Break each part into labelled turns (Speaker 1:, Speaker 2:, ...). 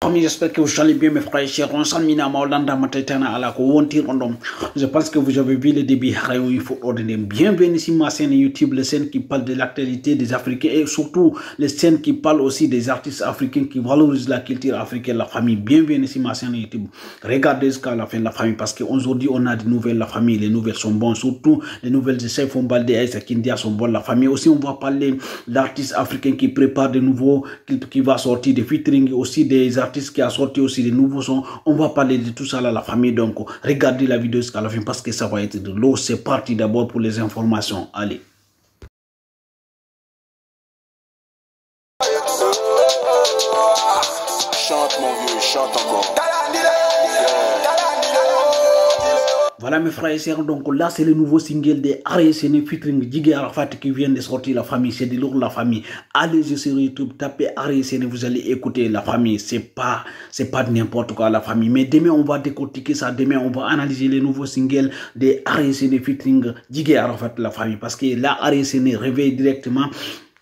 Speaker 1: famille, j'espère que vous allez bien mes frères et sœurs. On s'en mina maolanda matetana ala ko wontir ondom. Je pense que vous avez vu le début. Il faut ordonner. Bienvenue sur ma chaîne YouTube, les scènes qui parlent de l'actualité des Africains et surtout les scènes qui parlent aussi des artistes africains qui valorisent la culture africaine, la famille. Bienvenue sur ma chaîne YouTube. Regardez jusqu'à la fin de la famille parce qu'aujourd'hui on a des nouvelles, la famille. Les nouvelles sont bonnes, surtout les nouvelles de Saifou Mbalde et Aïssa Kindia sont bonnes, la famille. Aussi on va parler d'artistes africains qui préparent de nouveaux clips qui va sortir, des featuring aussi des artistes qui a sorti aussi des nouveaux sons. On va parler de tout ça là, la famille. Donc regardez la vidéo jusqu'à la fin parce que ça va être de l'eau. C'est parti d'abord pour les informations. Allez.
Speaker 2: Chante mon vieux, chante encore.
Speaker 1: Voilà mes frères et sœurs, donc là c'est le nouveau single de Aresene featuring Djigui Arafat qui vient de sortir, la famille, c'est de lourd, la famille. Allez sur YouTube, tapez Aresene, vous allez écouter la famille, c'est pas n'importe quoi la famille. Mais demain on va décortiquer ça, demain on va analyser les nouveaux singles de Aresene featuring Djigui Arafat, la famille. Parce que là Aresene réveille directement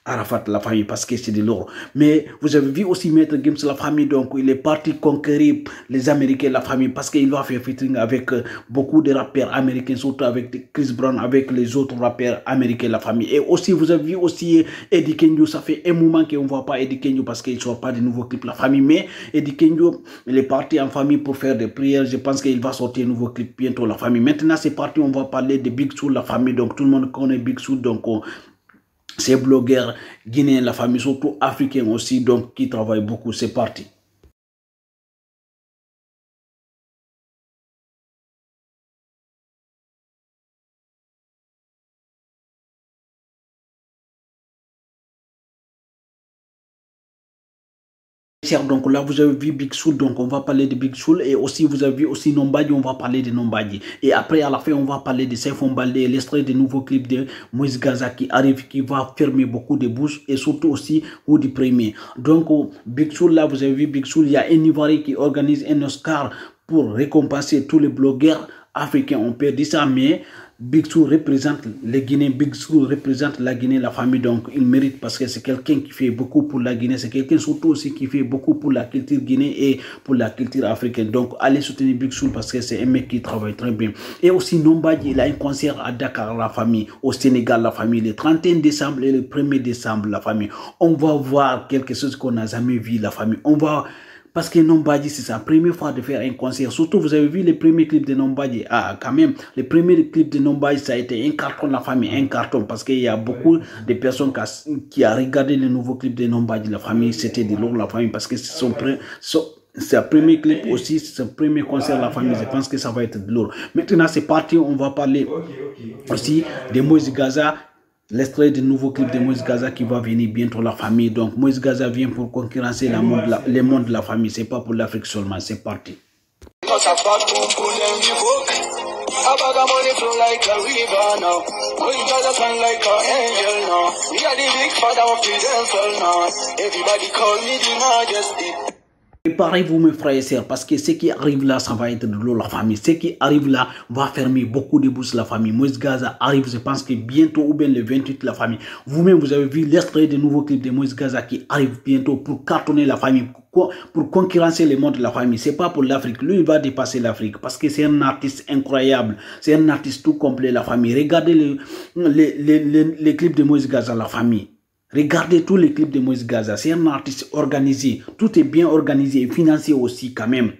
Speaker 1: Arafat, la famille, parce que c'est de l'or. Mais vous avez vu aussi Maître Gims, la famille, donc il est parti conquérir les Américains, la famille, parce qu'il va faire featuring avec beaucoup de rappeurs américains, surtout avec Chris Brown, avec les autres rappeurs américains, la famille. Et aussi, vous avez vu aussi Eddie Kenjo, ça fait un moment qu'on ne voit pas Eddie Kenjo parce qu'il ne sort pas de nouveaux clips, la famille. Mais Eddie Kenjo, il est parti en famille pour faire des prières. Je pense qu'il va sortir un nouveau clip bientôt, la famille. Maintenant, c'est parti, on va parler de Big Soul, la famille. Donc, tout le monde connaît Big Soul, donc ces blogueurs guinéens, la famille, surtout africains aussi, donc qui travaillent beaucoup. C'est parti. Donc là vous avez vu Big Soul, donc on va parler de Big Soul, et aussi vous avez vu aussi Nombadji, on va parler de Nombadji, et après à la fin on va parler de Saifou Mbalde, l'extrait des nouveaux clips de Moïse Gaza qui arrive, qui va fermer beaucoup de bouches, et surtout aussi Woody Premier. Donc Big Soul, là vous avez vu Big Soul, il y a un Ivoirien qui organise un Oscar pour récompenser tous les blogueurs africains, on peut dire ça, mais Big Soul représente les Guinéens, Big Soul représente la Guinée, la famille, donc il mérite parce que c'est quelqu'un qui fait beaucoup pour la Guinée, c'est quelqu'un surtout aussi qui fait beaucoup pour la culture guinéenne et pour la culture africaine. Donc allez soutenir Big Soul parce que c'est un mec qui travaille très bien. Et aussi Nombadji, il a un concert à Dakar, la famille, au Sénégal, la famille, le 31 décembre et le 1er décembre, la famille. On va voir quelque chose qu'on n'a jamais vu, la famille. On va... Parce que Nombadji, c'est sa première fois de faire un concert. Surtout, vous avez vu les premiers clips de Nombadji. Ah, quand même, les premiers clips de Nombadji, ça a été un carton, la famille, un carton. Parce qu'il y a beaucoup de personnes qui ont regardé les nouveaux clips de Nombadji, la famille. C'était de lourd, la famille. Parce que c'est sa premier clip aussi, c'est son premier concert, la famille. Je pense que ça va être de lourd. Maintenant, c'est parti. On va parler aussi de Moïse Gaza. L'extrait du nouveau clip de Moïse Gaza qui va venir bientôt, la famille. Donc Moïse Gaza vient pour concurrencer le monde de la famille. C'est pas pour l'Afrique seulement. C'est parti. Préparez-vous mes frères et sœurs parce que ce qui arrive là, ça va être de l'eau, la famille. Ce qui arrive là va fermer beaucoup de bouches, la famille. Moïse Gaza arrive, je pense que bientôt ou bien le 28, la famille. Vous-même, vous avez vu l'extrait des nouveaux clips de Moïse Gaza qui arrive bientôt pour cartonner la famille, pour concurrencer le monde de la famille. C'est pas pour l'Afrique. Lui, il va dépasser l'Afrique parce que c'est un artiste incroyable. C'est un artiste tout complet, la famille. Regardez les clips de Moïse Gaza, la famille. Regardez tous les clips de Moïse Gaza. C'est un artiste organisé. Tout est bien organisé et financé aussi quand même.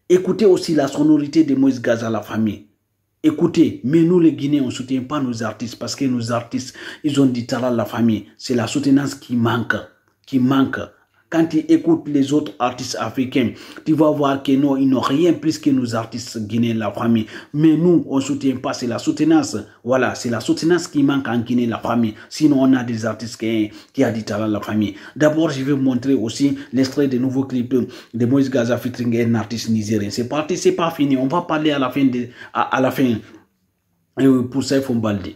Speaker 1: Écoutez aussi la sonorité de Moïse Gaza, la famille. Écoutez, mais nous les Guinéens, on ne soutient pas nos artistes parce que nos artistes, ils ont du talent, la famille. C'est la soutenance qui manque. Quand tu écoutes les autres artistes africains, tu vas voir que non, ils n'ont rien plus que nos artistes guinéens, la famille. Mais nous, on ne soutient pas, c'est la soutenance. Voilà, c'est la soutenance qui manque en Guinée, la famille. Sinon, on a des artistes qui ont du talent, la famille. D'abord, je vais vous montrer aussi l'extrait des nouveaux clips de Moïse Gaza featuring un artiste nigérien. C'est parti, c'est pas fini. On va parler à la fin, pour Saifou Mbalde.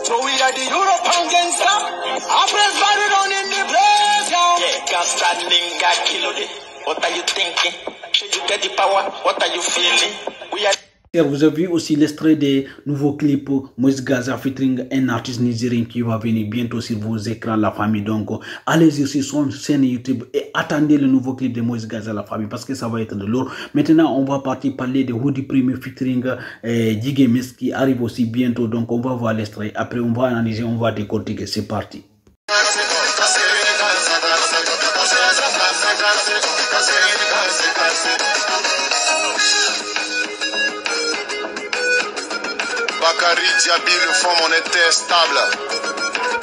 Speaker 2: So we are the European gangster. Our friends married on in the place, yo. Yeah, got standing, got killed it. What are you thinking? Should you get the power? What are you feeling? We are
Speaker 1: Vous avez vu aussi l'extrait des nouveaux clips Moïse Gaza featuring un artiste nigérien qui va venir bientôt sur vos écrans, la famille. Donc, allez-y sur son chaîne YouTube et attendez le nouveau clip de Moïse Gaza, la famille, parce que ça va être de lourd. Maintenant, on va partir parler de Hoodie Premier featuring Jigemes qui arrive aussi bientôt. Donc, on va voir l'extrait. Après, on va analyser, on va décortiquer. C'est parti.
Speaker 2: Bakary Diaby, le fonds monétaire stable.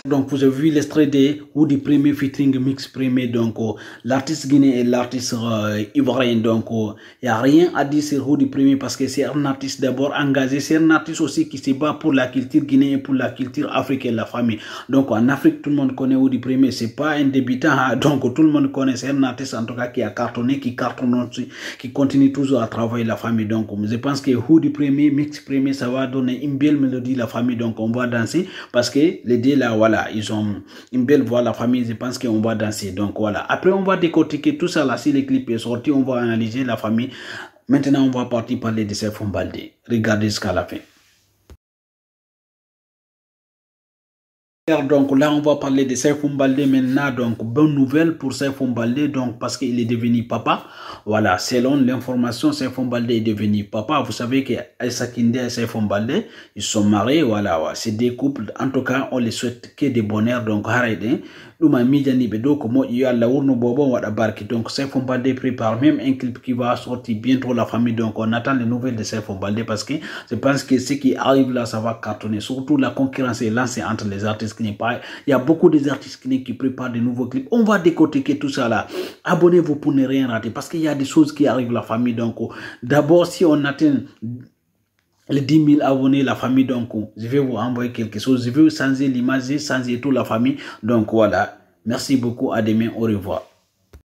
Speaker 1: Donc, vous avez vu l'extrait de Hoodie Premier featuring Mix Premier. Donc, l'artiste guinéen et l'artiste ivoirien. Donc, il n'y a rien à dire sur Hoodie Premier parce que c'est un artiste d'abord engagé. C'est un artiste aussi qui se bat pour la culture guinéenne et pour la culture africaine, la famille. Donc, en Afrique, tout le monde connaît Hoodie Premier. C'est pas un débutant. Donc, tout le monde connaît. C'est un artiste en tout cas qui a cartonné, qui cartonne, qui continue toujours à travailler la famille. Donc, je pense que Hoodie Premier, Mix Premier, ça va donner une belle mélodie la famille. Donc, on va danser parce que les deux là, voilà. Ils ont une belle voix, la famille, je pense qu'on va danser. Donc voilà, après on va décortiquer tout ça là, si le clip est sorti, on va analyser la famille. Maintenant on va partir parler de Saifou Baldé. Regardez jusqu'à la fin. Donc là on va parler de Saifou Baldé maintenant. Donc bonne nouvelle pour Saifou Baldé, donc parce qu'il est devenu papa. Voilà, selon l'information, Saifou Baldé est devenu papa. Vous savez que Aïssa Kinde et Saifou Baldé, ils sont mariés. Voilà, c'est des couples. En tout cas, on les souhaite que des bonheurs. Donc arrêtez. Donc Saifou Baldé prépare même un clip qui va sortir bientôt, la famille. Donc on attend les nouvelles de Saifou Baldé parce que je pense que ce qui arrive là, ça va cartonner. Surtout la concurrence est lancée entre les artistes qui n'est pas. Il y a beaucoup d'artistes qui préparent de nouveaux clips. On va décortiquer tout ça là. Abonnez-vous pour ne rien rater parce qu'il y a des choses qui arrivent, la famille. Donc d'abord, si on atteint les 10 000 abonnés, la famille, donc je vais vous envoyer quelque chose. Je vais changer l'image, changer toute la famille. Donc voilà, merci beaucoup, à demain, au revoir.